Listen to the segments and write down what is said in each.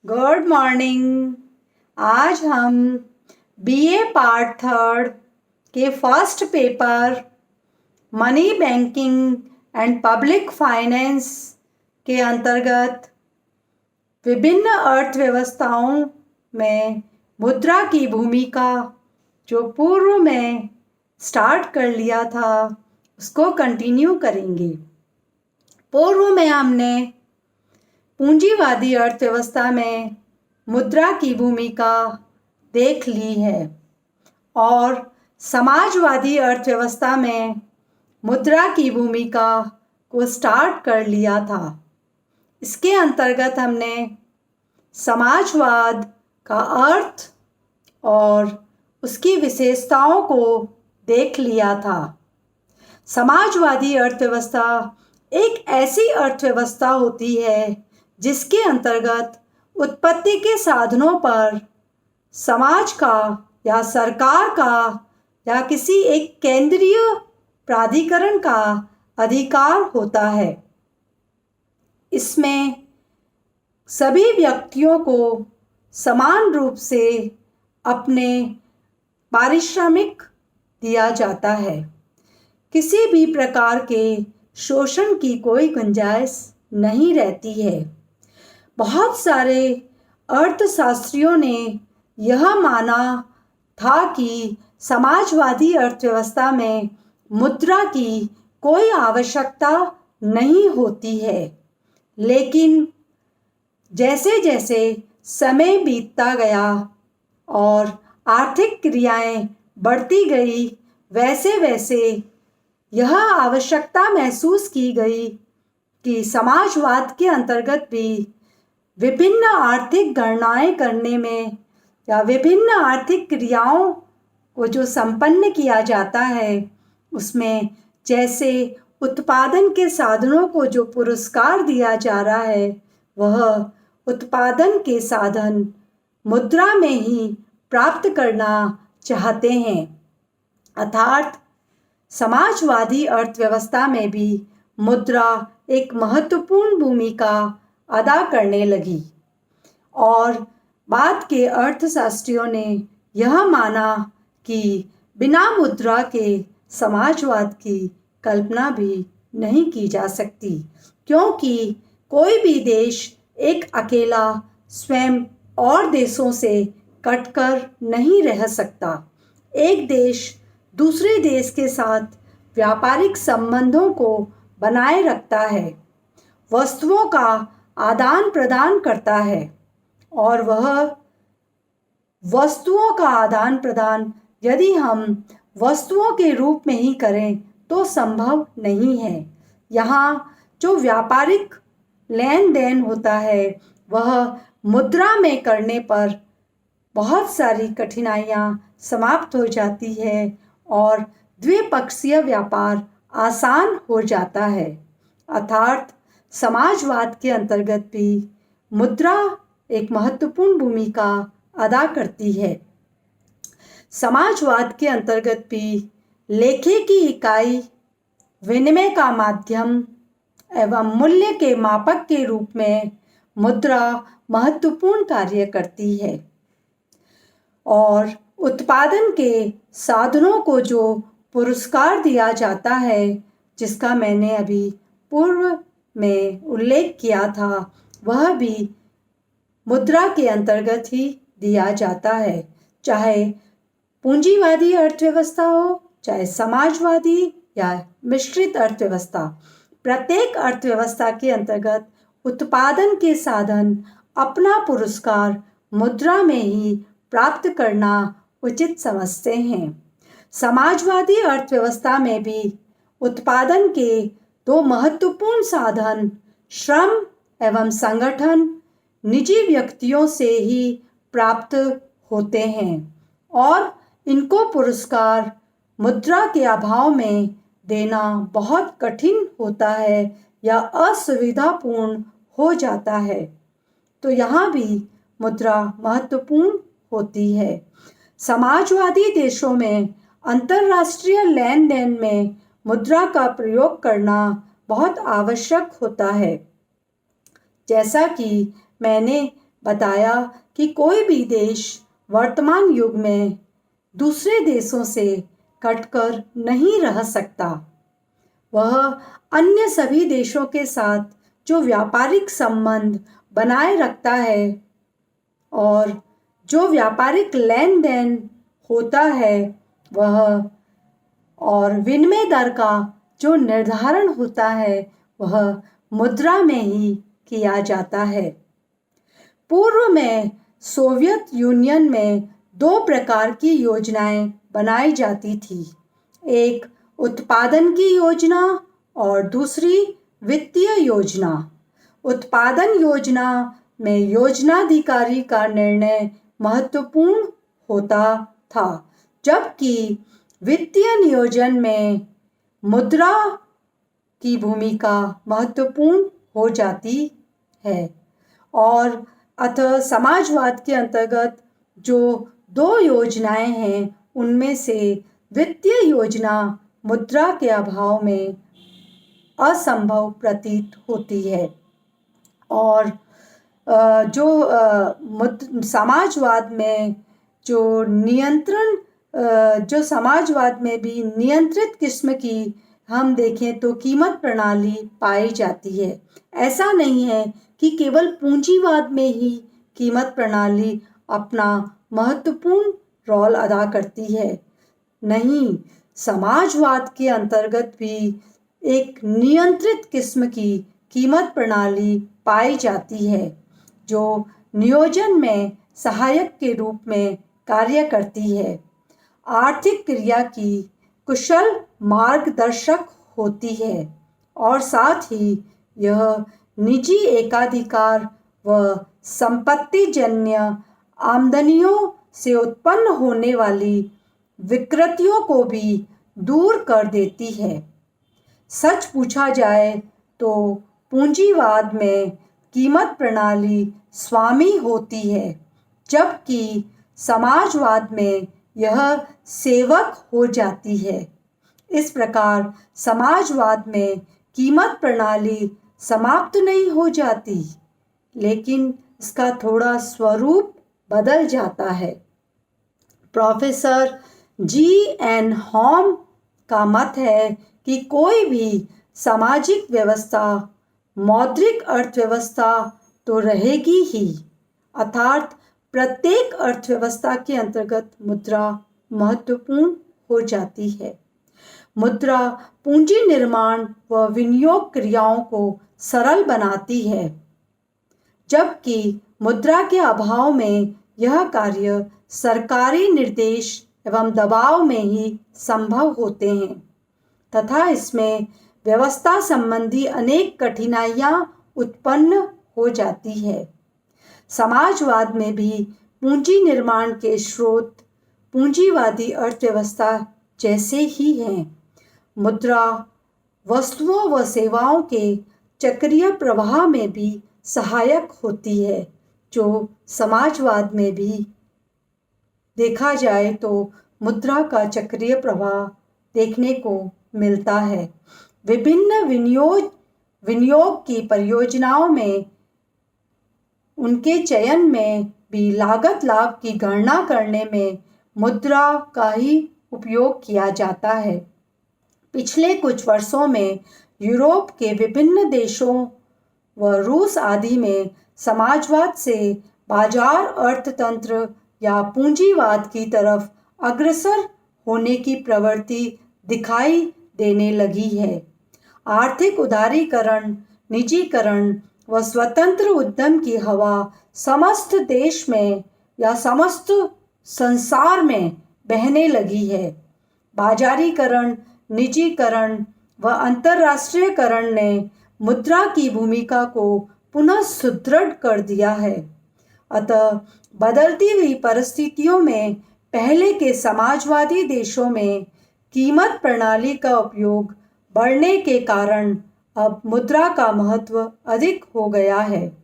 Good morning. आज हम BA part third के first paper money banking and public finance के अंतर्गत विभिन्न अर्थव्यवस्थाओं में मुद्रा की भूमिका जो पूर्व में स्टार्ट कर लिया था उसको कंटिन्यू करेंगे। पूर्व में हमने पूंजीवादी अर्थव्यवस्था में मुद्रा की भूमिका देख ली है और समाजवादी अर्थव्यवस्था में मुद्रा की भूमिका को स्टार्ट कर लिया था। इसके अंतर्गत हमने समाजवाद का अर्थ और उसकी विशेषताओं को देख लिया था। समाजवादी अर्थव्यवस्था एक ऐसी अर्थव्यवस्था होती है जिसके अंतर्गत उत्पत्ति के साधनों पर समाज का या सरकार का या किसी एक केंद्रीय प्राधिकरण का अधिकार होता है। इसमें सभी व्यक्तियों को समान रूप से अपने पारिश्रमिक दिया जाता है। किसी भी प्रकार के शोषण की कोई गुंजाइश नहीं रहती है। बहुत सारे अर्थशास्त्रियों ने यह माना था कि समाजवादी अर्थव्यवस्था में मुद्रा की कोई आवश्यकता नहीं होती है, लेकिन जैसे जैसे समय बीतता गया और आर्थिक क्रियाएं बढ़ती गई, वैसे वैसे यह आवश्यकता महसूस की गई कि समाजवाद के अंतर्गत भी विभिन्न आर्थिक गणनाएं करने में या विभिन्न आर्थिक क्रियाओं को जो संपन्न किया जाता है उसमें जैसे उत्पादन के साधनों को जो पुरस्कार दिया जा रहा है वह उत्पादन के साधन मुद्रा में ही प्राप्त करना चाहते हैं। अर्थात समाजवादी अर्थव्यवस्था में भी मुद्रा एक महत्वपूर्ण भूमिका अदा करने लगी और बाद के अर्थशास्त्रियों ने यह माना कि बिना मुद्रा के समाजवाद की कल्पना भी नहीं की जा सकती, क्योंकि कोई भी देश एक अकेला स्वयं और देशों से कटकर नहीं रह सकता। एक देश दूसरे देश के साथ व्यापारिक संबंधों को बनाए रखता है, वस्तुओं का आदान प्रदान करता है और वह वस्तुओं का आदान प्रदान यदि हम वस्तुओं के रूप में ही करें तो संभव नहीं है। यहाँ जो व्यापारिक लेन देन होता है वह मुद्रा में करने पर बहुत सारी कठिनाइयाँ समाप्त हो जाती है और द्विपक्षीय व्यापार आसान हो जाता है। अर्थात समाजवाद के अंतर्गत भी मुद्रा एक महत्वपूर्ण भूमिका अदा करती है। समाजवाद के अंतर्गत भी लेखे की इकाई विनिमय का माध्यम एवं मूल्य के मापक के रूप में मुद्रा महत्वपूर्ण कार्य करती है और उत्पादन के साधनों को जो पुरस्कार दिया जाता है, जिसका मैंने अभी पूर्व में उल्लेख किया था, वह भी मुद्रा के अंतर्गत ही दिया जाता है। चाहे पूंजीवादी अर्थव्यवस्था हो, चाहे समाजवादी या मिश्रित अर्थव्यवस्था, प्रत्येक अर्थव्यवस्था के अंतर्गत उत्पादन के साधन अपना पुरस्कार मुद्रा में ही प्राप्त करना उचित समझते हैं। समाजवादी अर्थव्यवस्था में भी उत्पादन के दो महत्वपूर्ण साधन श्रम एवं संगठन निजी व्यक्तियों से ही प्राप्त होते हैं और इनको पुरस्कार मुद्रा के अभाव में देना बहुत कठिन होता है या असुविधापूर्ण हो जाता है। तो यहाँ भी मुद्रा महत्वपूर्ण होती है। समाजवादी देशों में अंतर्राष्ट्रीय लेन देन में मुद्रा का प्रयोग करना बहुत आवश्यक होता है। जैसा कि मैंने बताया कि कोई भी देश वर्तमान युग में दूसरे देशों से कटकर नहीं रह सकता। वह अन्य सभी देशों के साथ जो व्यापारिक संबंध बनाए रखता है और जो व्यापारिक लेन देन होता है वह और विनिमय दर का जो निर्धारण होता है वह मुद्रा में ही किया जाता है। पूर्व में सोवियत यूनियन में दो प्रकार की योजनाएं बनाई जाती थी, एक उत्पादन की योजना और दूसरी वित्तीय योजना। उत्पादन योजना में योजनाधिकारी का निर्णय महत्वपूर्ण होता था, जबकि वित्तीय नियोजन में मुद्रा की भूमिका महत्वपूर्ण हो जाती है। और अतः समाजवाद के अंतर्गत जो दो योजनाएं हैं उनमें से वित्तीय योजना मुद्रा के अभाव में असंभव प्रतीत होती है। और समाजवाद में जो समाजवाद में भी नियंत्रित किस्म की हम देखें तो कीमत प्रणाली पाई जाती है। ऐसा नहीं है कि केवल पूंजीवाद में ही कीमत प्रणाली अपना महत्वपूर्ण रोल अदा करती है। नहीं, समाजवाद के अंतर्गत भी एक नियंत्रित किस्म की कीमत प्रणाली पाई जाती है जो नियोजन में सहायक के रूप में कार्य करती है, आर्थिक क्रिया की कुशल मार्गदर्शक होती है और साथ ही यह निजी एकाधिकार व संपत्तिजन्य आमदनियों से उत्पन्न होने वाली विकृतियों को भी दूर कर देती है। सच पूछा जाए तो पूंजीवाद में कीमत प्रणाली स्वामी होती है, जबकि समाजवाद में यह सेवक हो जाती है। इस प्रकार समाजवाद में कीमत प्रणाली समाप्त नहीं हो जाती, लेकिन इसका थोड़ा स्वरूप बदल जाता है। Professor GN. हॉम का मत है कि कोई भी सामाजिक व्यवस्था मौद्रिक अर्थव्यवस्था तो रहेगी ही, अर्थात प्रत्येक अर्थव्यवस्था के अंतर्गत मुद्रा महत्वपूर्ण हो जाती है। मुद्रा पूंजी निर्माण व विनियोग क्रियाओं को सरल बनाती है, जबकि मुद्रा के अभाव में यह कार्य सरकारी निर्देश एवं दबाव में ही संभव होते हैं तथा इसमें व्यवस्था संबंधी अनेक कठिनाइयां उत्पन्न हो जाती है। समाजवाद में भी पूंजी निर्माण के स्रोत पूंजीवादी अर्थव्यवस्था जैसे ही हैं। मुद्रा वस्तुओं व सेवाओं के चक्रीय प्रवाह में भी सहायक होती है, जो समाजवाद में भी देखा जाए तो मुद्रा का चक्रीय प्रवाह देखने को मिलता है। विभिन्न विनियोग की परियोजनाओं में उनके चयन में भी लागत लाभ की गणना करने में मुद्रा का ही उपयोग किया जाता है। पिछले कुछ वर्षों में यूरोप के विभिन्न देशों व रूस आदि में समाजवाद से बाजार अर्थतंत्र या पूंजीवाद की तरफ अग्रसर होने की प्रवृत्ति दिखाई देने लगी है। आर्थिक उदारीकरण, निजीकरण व स्वतंत्र उद्यम की हवा समस्त देश में या समस्त संसार में बहने लगी है। बाजारीकरण, निजीकरण व अंतर्राष्ट्रीयकरण ने मुद्रा की भूमिका को पुनः सुदृढ़ कर दिया है। अतः बदलती हुई परिस्थितियों में पहले के समाजवादी देशों में कीमत प्रणाली का उपयोग बढ़ने के कारण अब मुद्रा का महत्व अधिक हो गया है।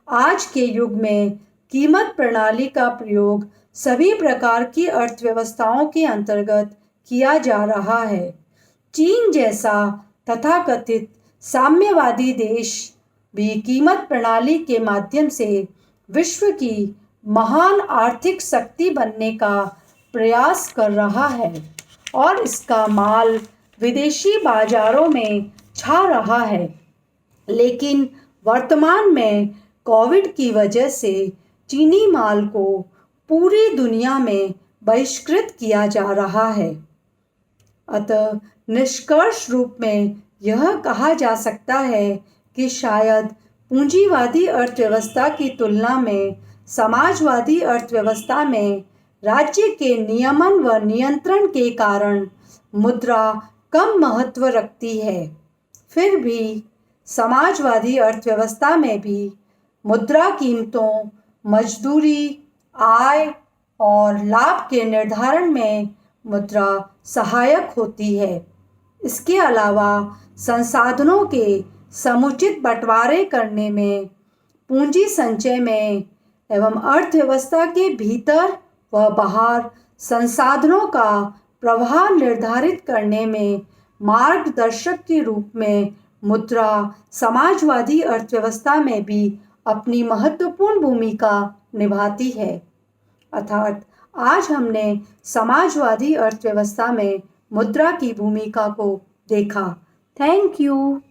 आज के युग में कीमत प्रणाली का प्रयोग सभी प्रकार की अर्थव्यवस्थाओं के अंतर्गत किया जा रहा है। चीन जैसा तथाकथित साम्यवादी देश भी कीमत प्रणाली के माध्यम से विश्व की महान आर्थिक शक्ति बनने का प्रयास कर रहा है और इसका माल विदेशी बाजारों में छा रहा है। लेकिन वर्तमान में कोविड की वजह से चीनी माल को पूरी दुनिया में बहिष्कृत किया जा रहा है। अतः निष्कर्ष रूप में यह कहा जा सकता है कि शायद पूंजीवादी अर्थव्यवस्था की तुलना में समाजवादी अर्थव्यवस्था में राज्य के नियमन व नियंत्रण के कारण मुद्रा कम महत्व रखती है। फिर भी समाजवादी अर्थव्यवस्था में भी मुद्रा कीमतों, मजदूरी, आय और लाभ के निर्धारण में मुद्रा सहायक होती है। इसके अलावा संसाधनों के समुचित बंटवारे करने में, पूंजी संचय में एवं अर्थव्यवस्था के भीतर व बाहर संसाधनों का प्रवाह निर्धारित करने में मार्गदर्शक के रूप में मुद्रा समाजवादी अर्थव्यवस्था में भी अपनी महत्वपूर्ण भूमिका निभाती है। अर्थात आज हमने समाजवादी अर्थव्यवस्था में मुद्रा की भूमिका को देखा। Thank you.